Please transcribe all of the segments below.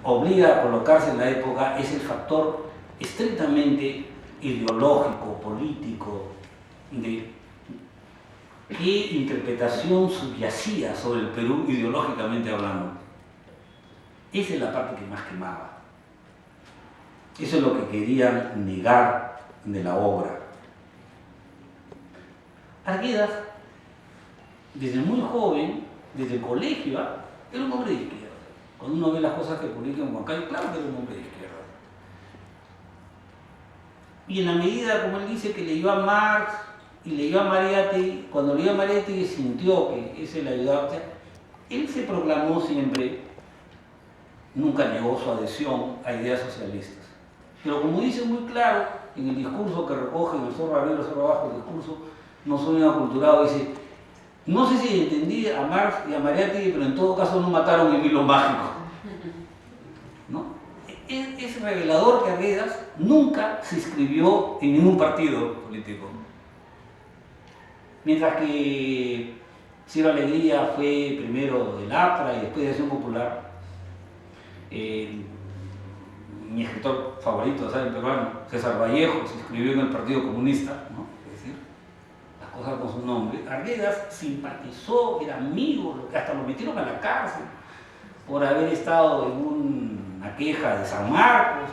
obliga a colocarse en la época es el factor estrictamente ideológico, político, de qué interpretación subyacía sobre el Perú ideológicamente hablando. Esa es la parte que más quemaba. Eso es lo que querían negar de la obra. Arguedas, desde muy joven, desde el colegio, era un hombre de izquierda. Cuando uno ve las cosas que publica en Huancayo, claro que era un hombre de izquierda. Y en la medida, como él dice, que leyó a Marx y leyó a Mariátegui, cuando leyó a Mariátegui sintió que ese le ayudaba. O sea, él se proclamó siempre, nunca negó su adhesión a ideas socialistas. Pero como dice muy claro en el discurso que recoge en el Zorro Arriba, el Zorro Abajo, el discurso no soy aculturado, dice: no sé si entendí a Marx y a Mariátegui, pero en todo caso no mataron en hilo mágico. ¿No? Es revelador que Arguedas nunca se inscribió en ningún partido político. Mientras que Ciro Alegría fue primero del APRA y después de Acción Popular, mi escritor favorito, ¿saben? Peruano, César Vallejo, se inscribió en el Partido Comunista, ¿no? Es decir, las cosas con su nombre. Arguedas simpatizó, era amigo, hasta lo metieron a la cárcel por haber estado en una queja de San Marcos,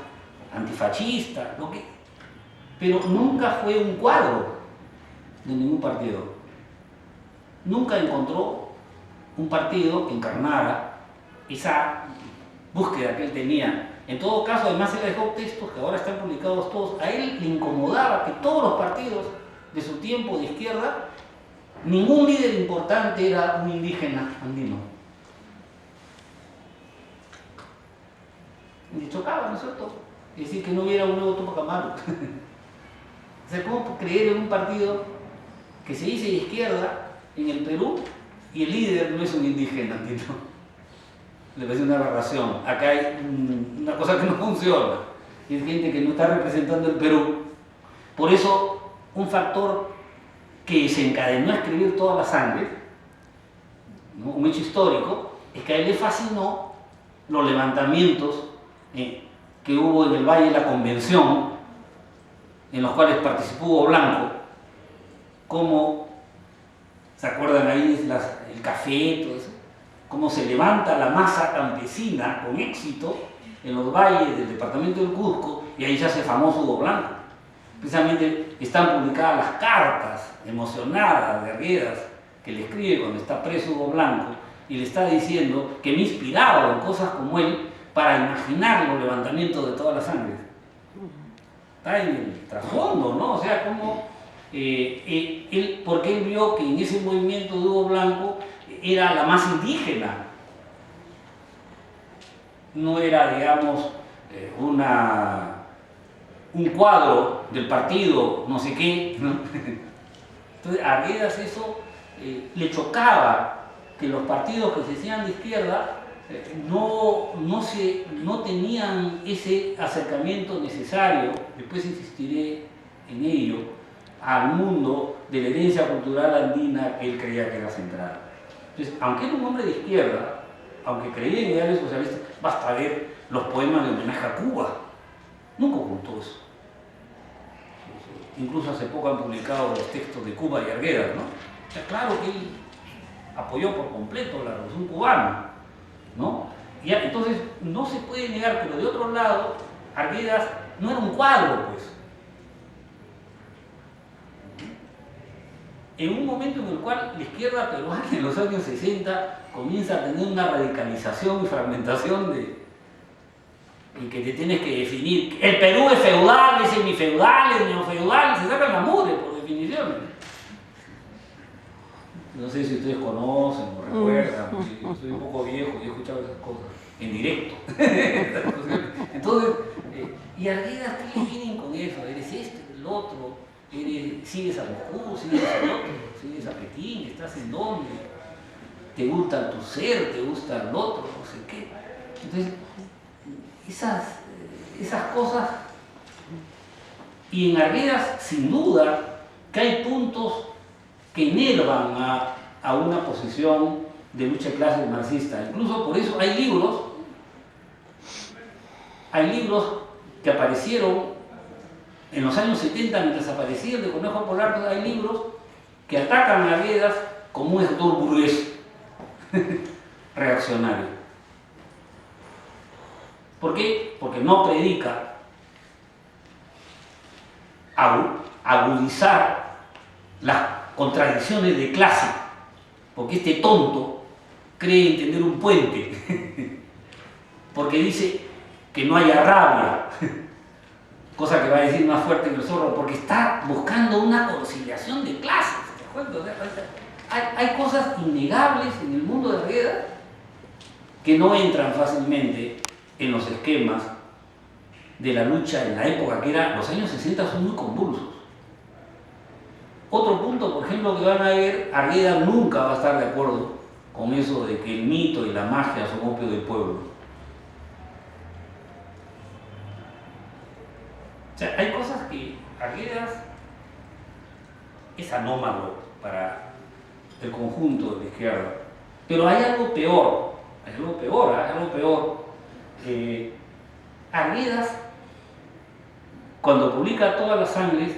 antifascista, pero nunca fue un cuadro de ningún partido. Nunca encontró un partido que encarnara esa búsqueda que él tenía. En todo caso, además él dejó textos que ahora están publicados todos. A él le incomodaba que todos los partidos de su tiempo de izquierda, ningún líder importante era un indígena andino. Le chocaba, ¿no es cierto? Es decir, que no hubiera un nuevo Tupac Amaru. O sea, ¿cómo creer en un partido que se dice de izquierda en el Perú y el líder no es un indígena andino? Le parece una aberración. Acá hay una cosa que no funciona. Y es gente que no está representando el Perú. Por eso, un factor que se encadenó a escribir toda la sangre, ¿no? Un hecho histórico, es que a él le fascinó los levantamientos que hubo en el Valle de la Convención, en los cuales participó Hugo Blanco, como, ¿se acuerdan ahí? El café, todo eso. Cómo se levanta la masa campesina con éxito en los valles del departamento del Cusco, y ahí se hace famoso Hugo Blanco. Precisamente están publicadas las cartas emocionadas de Arguedas que le escribe cuando está preso Hugo Blanco y le está diciendo que me inspiraba en cosas como él para imaginar los levantamientos de toda la sangre. Está en el trasfondo, ¿no? O sea, como porque él vio que en ese movimiento de Hugo Blanco era la más indígena, no era, digamos, un cuadro del partido, no sé qué, ¿no? Entonces a Arguedas eso le chocaba, que los partidos que se decían de izquierda no tenían ese acercamiento necesario, después insistiré en ello, al mundo de la herencia cultural andina que él creía que era central. Entonces, aunque era un hombre de izquierda, aunque creía en ideales socialistas, basta ver los poemas de homenaje a Cuba. Nunca ocultó eso. Incluso hace poco han publicado los textos de Cuba y Arguedas, ¿no? O sea, claro que él apoyó por completo la revolución cubana, ¿no? Y entonces no se puede negar, pero de otro lado, Arguedas no era un cuadro, pues. En un momento en el cual la izquierda peruana en los años 60 comienza a tener una radicalización y fragmentación en que te tienes que definir, el Perú es feudal, es semifeudal, es neofeudal, se sacan la mugre por definición. No sé si ustedes conocen o recuerdan, yo soy un poco viejo y he escuchado esas cosas en directo. Entonces, y Arguedas, ¿qué le vienen con eso? Eres esto, el otro, sigues a Moscú, sigues al otro, sigues a Pekín, estás en dónde, te gusta tu ser, te gusta el otro, no sé qué. Entonces, esas cosas, y en Arguedas, sin duda, que hay puntos que enervan a una posición de lucha de clase marxista. Incluso por eso hay libros hay libros que aparecieron en los años 70, mientras aparecía el de Conejo Polar, hay libros que atacan a Arguedas como un escritor burgués, reaccionario. ¿Por qué? Porque no predica agudizar las contradicciones de clase, porque este tonto cree entender un puente, porque dice que no haya rabia, cosa que va a decir más fuerte que el zorro, porque está buscando una conciliación de clases. Hay cosas innegables en el mundo de Arguedas que no entran fácilmente en los esquemas de la lucha en la época, que era, los años 60 son muy convulsos. Otro punto, por ejemplo, que van a ver, Arguedas nunca va a estar de acuerdo con eso de que el mito y la magia son opio del pueblo. O sea, hay cosas que Arguedas es anómalo para el conjunto de la izquierda, pero hay algo peor, Arguedas, cuando publica Todas las Sangres,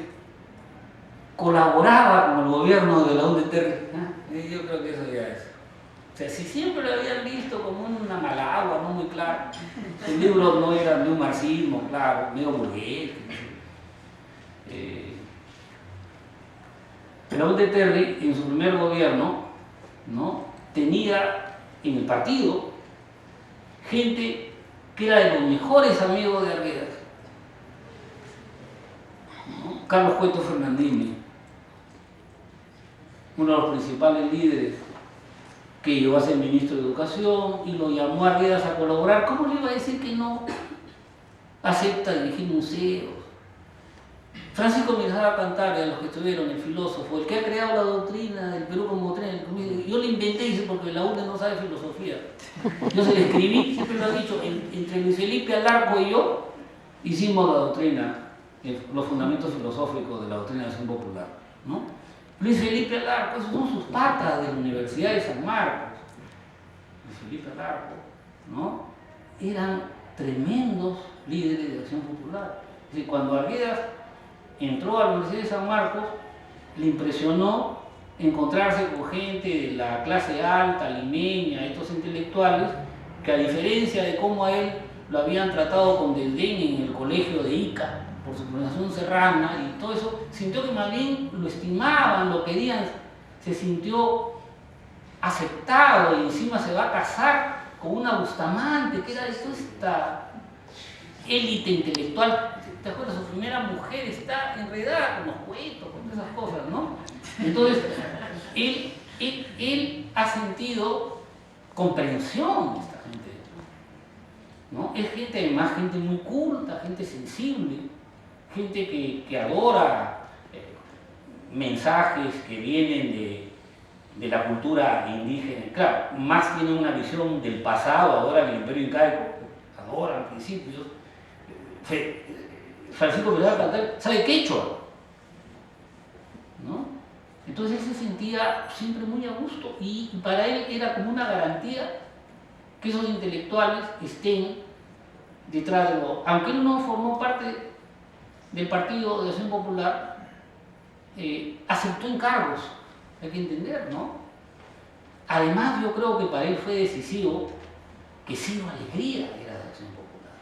colaboraba con el gobierno de la UNDTR. Yo creo que eso ya es. O sea, si siempre lo habían visto como una mala agua, no muy claro, sus libros no eran de un marxismo, claro, medio burgués. La UNDTR, en su primer gobierno, ¿no?, tenía en el partido gente que era de los mejores amigos de Arguedas, ¿no? Carlos Cueto Fernandini, uno de los principales líderes, que llegó a ser ministro de Educación y lo llamó a Arguedas a colaborar. ¿Cómo le iba a decir que no acepta dirigir museos? Francisco Miranda Cantara, de los que estuvieron, el filósofo, el que ha creado la doctrina del Perú como doctrina, yo le inventé, dice, porque la UNE no sabe filosofía. Yo se le escribí, siempre lo he dicho, entre Luis Felipe Alarco y yo hicimos la doctrina, los fundamentos filosóficos de la doctrina de acción popular, ¿no? Luis Felipe Alarco, esos son sus patas de la Universidad de San Marcos. Luis Felipe Alarco, ¿no?, eran tremendos líderes de acción popular. Es decir, cuando Arguedas entró a la Universidad de San Marcos, le impresionó encontrarse con gente de la clase alta, limeña, estos intelectuales, que a diferencia de cómo a él lo habían tratado con desdén en el colegio de Ica, por su pronunciación serrana y todo eso, sintió que más bien lo estimaban, lo querían, se sintió aceptado y encima se va a casar con una Bustamante, que era esta élite intelectual. ¿Te acuerdas? Su primera mujer está enredada con los cuentos, con esas cosas, ¿no? Entonces, él ha sentido comprensión de esta gente, ¿no? Es gente, además, gente muy culta, gente sensible, gente que adora mensajes que vienen de la cultura indígena. Claro, más tiene una visión del pasado, adoran el imperio incaico, adoran principios. Francisco Miranda Cantara sabe quechua, ¿no? Entonces él se sentía siempre muy a gusto y para él era como una garantía que esos intelectuales estén detrás de lo. Aunque él no formó parte del Partido de Acción Popular, aceptó encargos, hay que entender, ¿no? Además, yo creo que para él fue decisivo que Ciro Alegría era de Acción Popular,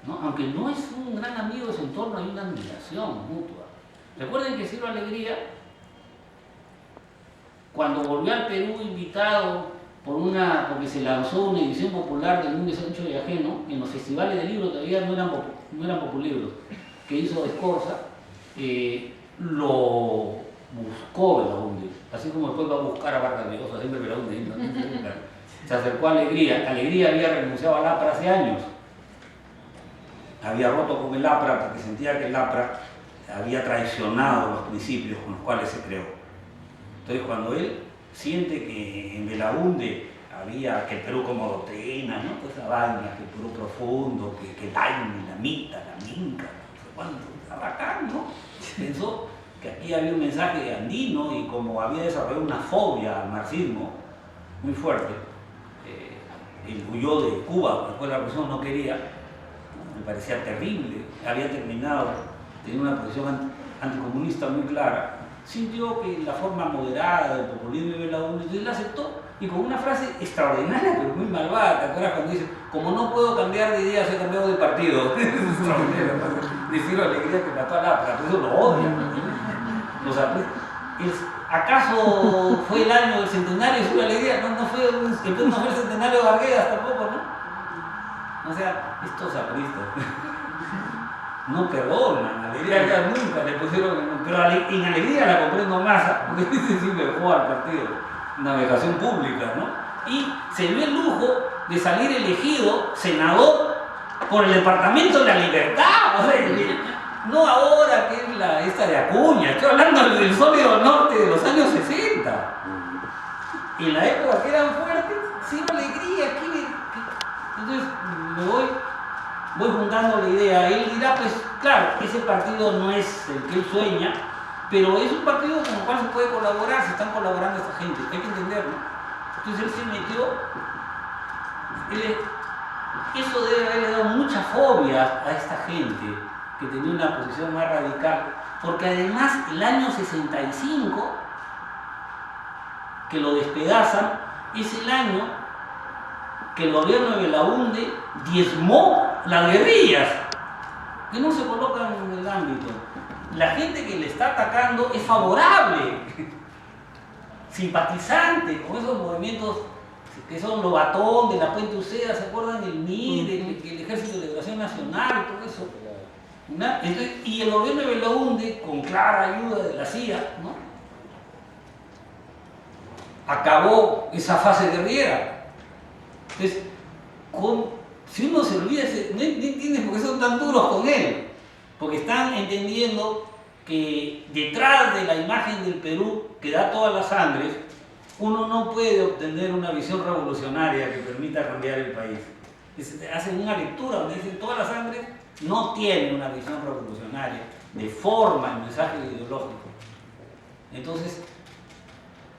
¿no? Aunque no es un gran amigo de su entorno, hay una admiración mutua. Recuerden que Ciro Alegría, cuando volvió al Perú invitado porque se lanzó una edición popular del Mundo Sancho y Ajeno, en los festivales de libros todavía no eran populibros, que hizo Escorza, lo buscó Belaúnde, así como después va a buscar a Vargas Llosa, siempre Belaúnde, se acercó a Alegría. Alegría había renunciado al APRA hace años, había roto con el APRA porque sentía que el APRA había traicionado los principios con los cuales se creó. Entonces, cuando él siente que en Belaúnde había que el Perú como doctrina, ¿no?, toda esa vaina, que el Perú profundo, que el Aini, la Mita, la Minca, no sé cuánto, está bacán, ¿no? Pensó que aquí había un mensaje andino y como había desarrollado una fobia al marxismo muy fuerte, él huyó de Cuba, después la revolución no quería, me parecía terrible, había terminado, tenía una posición anticomunista muy clara, sintió que la forma moderada del populismo de Belaúnde, entonces la aceptó, y con una frase extraordinaria, pero muy malvada. ¿Te acuerdas cuando dice, como no puedo cambiar de ideas, he cambiado de partido? Es extraordinario, ¿no? Decir Alegría que mató a Lapra, por eso lo odian. Los ¿acaso fue el año del centenario de Ciro Alegría? No fue el centenario de Arguedas tampoco, ¿no? O sea, estos apristas no perdonan. Alegría ya nunca le pusieron, pero en Alegría la comprendo más, porque dice sí me dejó al partido. Navegación pública, ¿no? Y se dio el lujo de salir elegido senador por el Departamento de la Libertad, o sea, no ahora que es esta de Acuña, estoy hablando del sólido norte de los años 60. En la época que eran fuertes, sin alegría, entonces me voy juntando la idea. Él dirá, pues claro, ese partido no es el que él sueña, pero es un partido con el cual se puede colaborar, se están colaborando esta gente, hay que entenderlo. Entonces él se metió, eso debe haberle dado mucha fobia a esta gente que tenía una posición más radical, porque además el año 65, que lo despedazan, es el año que el gobierno de Belaúnde diezmó las guerrillas, que no se colocan en el ámbito. La gente que le está atacando es favorable, simpatizante con esos movimientos que son Lobatón, de la Puente Uceda, ¿se acuerdan? El MIR, el Ejército de Liberación Nacional, todo eso. Entonces, y el gobierno de Belaúnde, con clara ayuda de la CIA, ¿no?, acabó esa fase guerrillera. Entonces, si uno se olvida, no entiendes por qué son tan duros con él. Porque están entendiendo que detrás de la imagen del Perú que da todas las sangres, uno no puede obtener una visión revolucionaria que permita cambiar el país. Hacen una lectura donde dicen todas las sangres no tienen una visión revolucionaria de forma el mensaje ideológico. Entonces,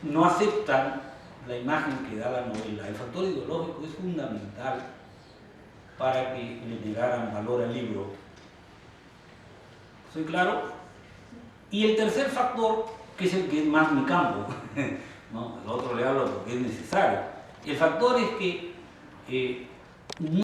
no aceptan la imagen que da la novela. El factor ideológico es fundamental para que le negaran valor al libro. ¿Soy claro? Y el tercer factor, que es el que es más mi campo, ¿no? El otro le hablo porque es necesario. El factor es que